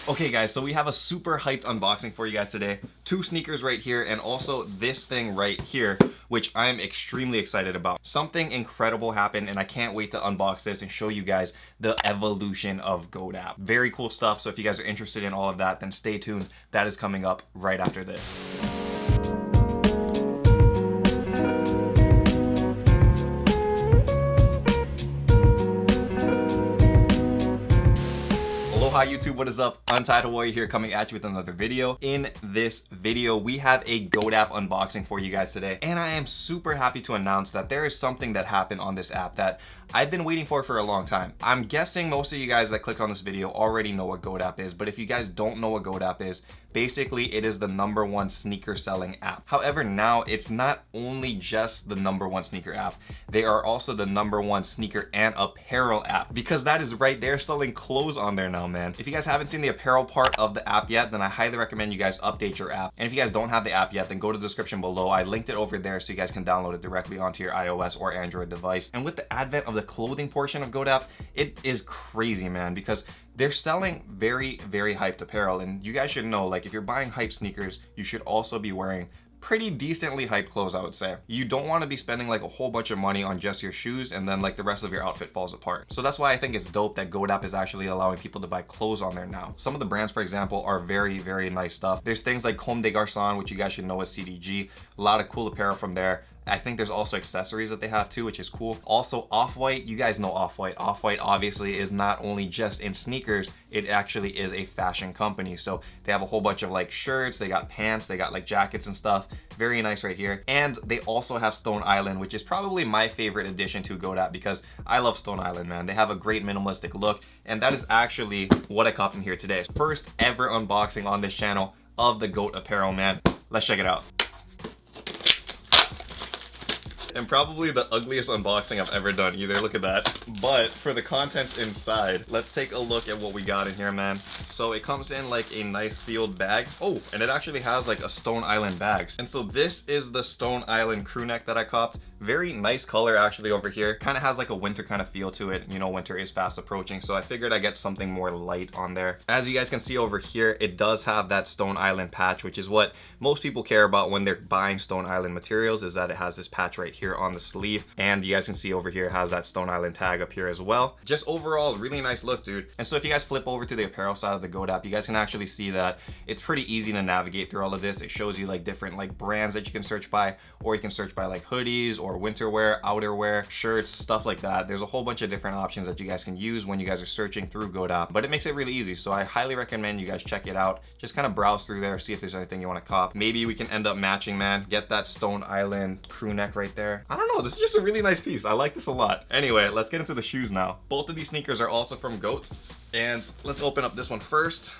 Okay guys, so we have a super hyped unboxing for you guys today. Two sneakers right here and also this thing right here, which I'm extremely excited about. Something incredible happened and I can't wait to unbox this and show you guys the evolution of GOAT app. Very cool stuff, so if you guys are interested in all of that, then stay tuned. That is coming up right after this. Aloha YouTube, what is up? Untitled Warrior here, coming at you with another video. In this video, we have a GOAT app unboxing for you guys today. And I am super happy to announce that there is something that happened on this app that I've been waiting for a long time. I'm guessing most of you guys that click on this video already know what GOAT app is, but if you guys don't know what GOAT app is, basically it is the #1 sneaker selling app. However, now it's not only just the #1 sneaker app, they are also the #1 sneaker and apparel app, because that is right, they're selling clothes on there now, man. If you guys haven't seen the apparel part of the app yet, then I highly recommend you guys update your app. And if you guys don't have the app yet, then go to the description below. I linked it over there so you guys can download it directly onto your iOS or Android device. And with the advent of the clothing portion of GOAT app, it is crazy, man, because they're selling very hyped apparel. And you guys should know, like, if you're buying hype sneakers, you should also be wearing pretty decently hyped clothes, I would say. You don't want to be spending like a whole bunch of money on just your shoes and then like the rest of your outfit falls apart. So that's why I think it's dope that GOAT app is actually allowing people to buy clothes on there now. Some of the brands, for example, are very nice stuff. There's things like Comme des Garçons, which you guys should know is CDG. A lot of cool apparel from there. I think there's also accessories that they have too, which is cool. Also Off-White, you guys know Off-White. Off-White obviously is not only just in sneakers, it actually is a fashion company. So they have a whole bunch of like shirts, they got pants, they got like jackets and stuff. Very nice right here. And they also have Stone Island, which is probably my favorite addition to GOAT app because I love Stone Island, man. They have a great minimalistic look, and that is actually what I copped in here today. First ever unboxing on this channel of the GOAT apparel, man. Let's check it out. And probably the ugliest unboxing I've ever done either, look at that. But for the contents inside, let's take a look at what we got in here, man. So it comes in like a nice sealed bag. Oh, and it actually has like a Stone Island bag. And so this is the Stone Island crew neck that I copped. Very nice color actually over here. Kind of has like a winter kind of feel to it. You know, winter is fast approaching, so I figured I'd get something more light on there. As you guys can see over here, it does have that Stone Island patch, which is what most people care about when they're buying Stone Island materials, is that it has this patch right here on the sleeve. And you guys can see over here it has that Stone Island tag up here as well. Just overall, really nice look, dude. And so if you guys flip over to the apparel side of the GOAT app, you guys can actually see that it's pretty easy to navigate through all of this. It shows you like different like brands that you can search by, or you can search by like hoodies or winter wear, outerwear, shirts, stuff like that. There's a whole bunch of different options that you guys can use when you guys are searching through GOAT app, but it makes it really easy. So I highly recommend you guys check it out. Just kind of browse through there, see if there's anything you want to cop. Maybe we can end up matching, man. Get that Stone Island crew neck right there. I don't know, this is just a really nice piece. I like this a lot. Anyway, let's get into the shoes now. Both of these sneakers are also from GOAT, and let's open up this one first.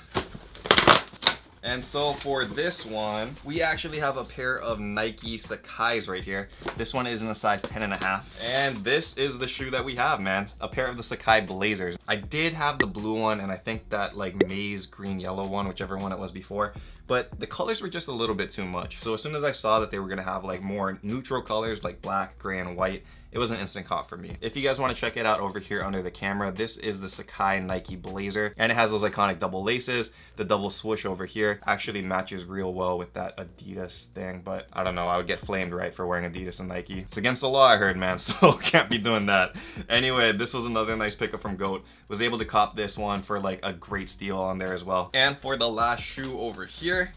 And so for this one, we actually have a pair of Nike Sacai's right here. This one is in a size 10.5. And this is the shoe that we have, man. A pair of the Sacai Blazers. I did have the blue one, and I think that like maize green yellow one, whichever one it was before. But the colors were just a little bit too much. So as soon as I saw that they were gonna have like more neutral colors like black, gray, and white, it was an instant cop for me. If you guys want to check it out over here under the camera, this is the Sacai Nike Blazer, and it has those iconic double laces. The double swoosh over here actually matches real well with that Adidas thing, but I don't know, I would get flamed, right, for wearing Adidas and Nike. It's against the law, I heard, man, so can't be doing that. Anyway, this was another nice pickup from GOAT. Was able to cop this one for like a great steal on there as well. And for the last shoe over here,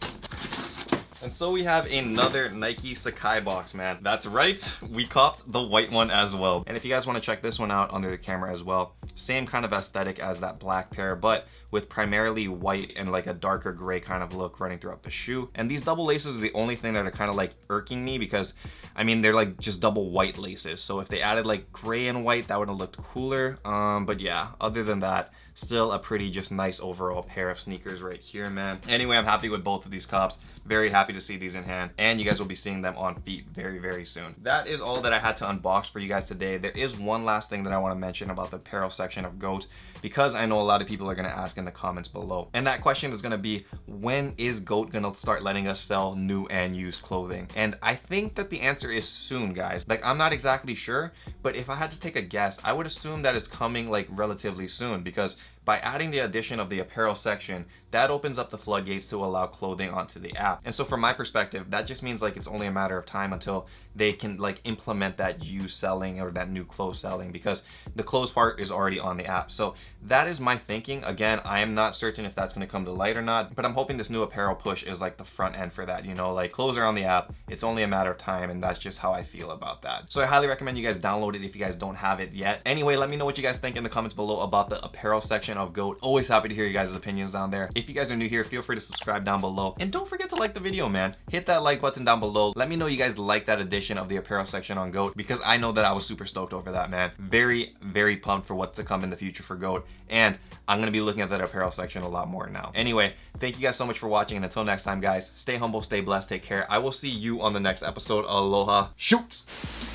and so we have another Nike Sacai box, man. That's right, we copped the white one as well. And if you guys want to check this one out under the camera as well, same kind of aesthetic as that black pair, but with primarily white and like a darker gray kind of look running throughout the shoe. And these double laces are the only thing that are kind of like irking me, because I mean, they're like just double white laces. So if they added like gray and white, that would have looked cooler. But yeah, other than that, still a pretty just nice overall pair of sneakers right here, man. Anyway, I'm happy with both of these cops. Very happy to see these in hand, and you guys will be seeing them on feet very soon. That is all that I had to unbox for you guys today. There is one last thing that I want to mention about the apparel section of GOAT, because I know a lot of people are going to ask in the comments below. And that question is going to be, when is GOAT going to start letting us sell new and used clothing? And I think that the answer is soon, guys. Like, I'm not exactly sure, but if I had to take a guess, I would assume that it's coming like relatively soon, because by adding the addition of the apparel section, that opens up the floodgates to allow clothing onto the app. And so from my perspective, that just means like it's only a matter of time until they can like implement that used selling or that new clothes selling, because the clothes part is already on the app. So that is my thinking. Again, I am not certain if that's going to come to light or not, but I'm hoping this new apparel push is like the front end for that, you know, like clothes are on the app, it's only a matter of time, and that's just how I feel about that. So I highly recommend you guys download it if you guys don't have it yet. Anyway, let me know what you guys think in the comments below about the apparel section of GOAT. Always happy to hear you guys' opinions down there. If you guys are new here, feel free to subscribe down below, and don't forget to like the video, man. Hit that like button down below. Let me know you guys like that addition of the apparel section on GOAT, because I know that I was super stoked over that, man. Very, very pumped for what's to come in the future for GOAT, and I'm gonna be looking at that apparel section a lot more now. Anyway, thank you guys so much for watching, and until next time, guys, stay humble, stay blessed, take care. I will see you on the next episode. Aloha. Shoots!